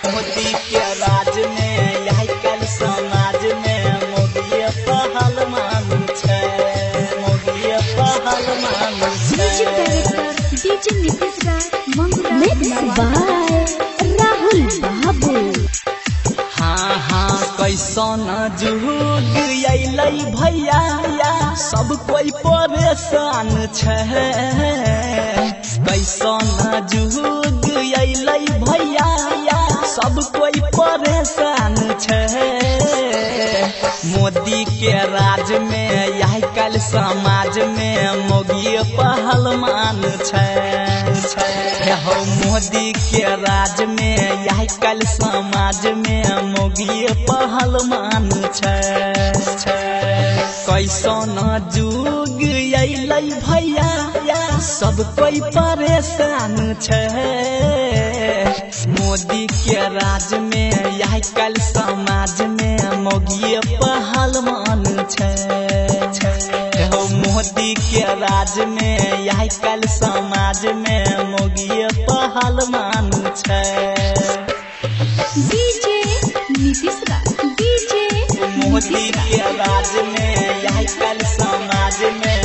मोदी के राज में यही कल समाज में मोदी पहलवान छे, मोदी पहलवान छे। डीजे नीतीश राज मंगला राहुल बाबू। हाँ हाँ कैसन जुग अइलै भैया सब कोई परेशान छे, कैसन जुग अइलै भैया सब कोई परेशान छे। मोदी के राज में यही कल समाज में मोदी पहलवान छे। हो मोदी के राज में यही कल समाज में मोदी पहलवान छे। कैसन जुग अइलै भैया सब कोई परेशान छे। मोदी के राज में यही कल समाज में मोदी पहलवान छे। हो मोदी के राज में यही कल समाज में मोदी पहलवान छे। डीजे नीतीश राज मोदी के राज में यही कल समाज में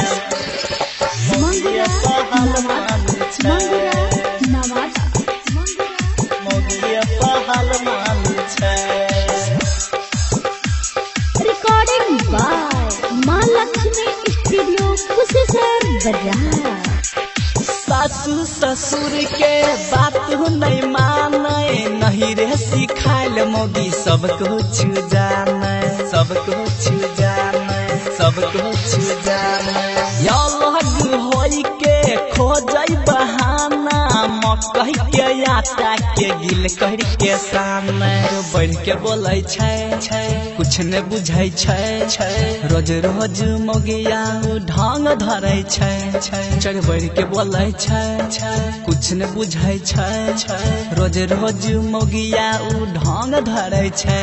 मोदी पहलवान छे। मोदी पहलवान छे। रिकॉर्डिंग बाय माँ लक्ष्मी स्टूडियो कुशेश्वर बाजार। सासू ससुर के बात नहीं माने, नहीं रे सिखाइल मोदी सब कुछ जाने, सब कुछ जाने, सब कुछ जाने। अलग होई के खोजै बहाना, मकई के आटा के गिल कर के सामने बढ़ के बोलै छै, कुछ न बुझै छै। रोज रोज मोगिया ढंग धरै छै, चढ़ बढ़ के बोलै छै, कुछ न बुझै छै। रोज रोज मोगिया ढंग धरै छै।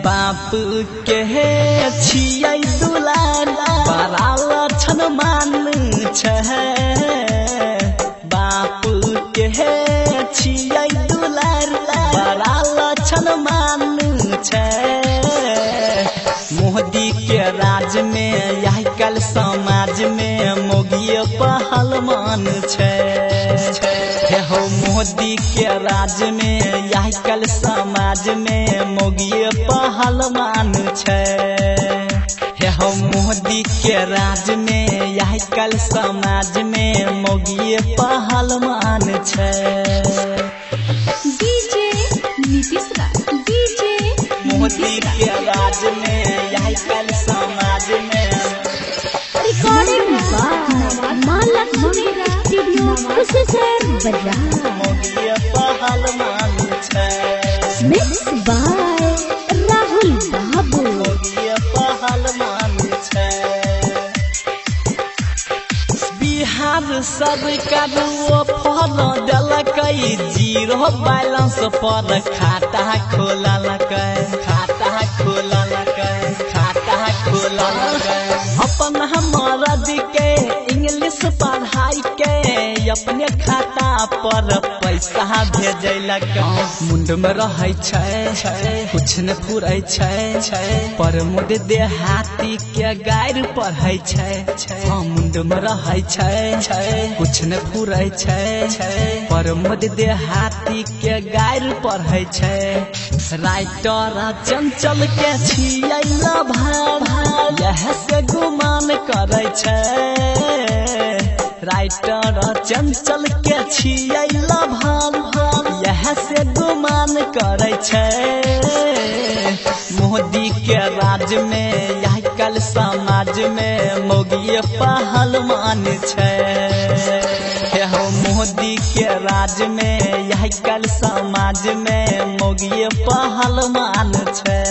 बाप के छियै दुलारा बड़ा लक्षण मान छै। बाप के छियै दुलारा बड़ा लक्षण मान छै। मोदी के राज में यही कल समाज में मोदी पहलवान छे। हो मोदी के राज में यही कल समाज में मोदी पहलवान छे। हो मोदी के राज में यही कल समाज में मोदी पहलवान छे। डीजे नीतीश राज मोदी के राज में यही कल समाज में रिकॉर्डिंग बाय माँ लक्ष्मी स्टूडियो कुशेश्वर बाजार। मोदी पहलवान छे। मिक्स बाय राहुल बाबू। मोदी पहलवान छे। बिहार सरकार फल देलकै, जीरो बैलेंस पर खाता खोललकै, खाता खोललकै, खाता खोललकै। अपन मर्द के इंग्लिश पढ़ाई के अपने खाता पर पैसा भेजलक। मुंड में रहै छै, कुछ न फुरै छै। प्रमोद देहाती के गायर पढ़ै छै। मुंड में रहै छै, कुछ न फुरै छै। प्रमोद देहाती के गायर पढ़ै छै। राइटर चंचल के छियै भाई यह से गुमान करै छै। राइटर चंचल के छियै भाई यह से गुमान करै छै। मोदी के राज में यही कल समाज में मोदी पहलवान छे। हो मोदी के राज में यही कल समाज में मोदी पहलवान छे।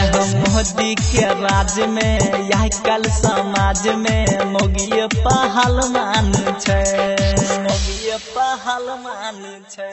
हो मोदी के राज में यही कल समाज में मोदी पहलवान छे, मोदी पहलवान छे।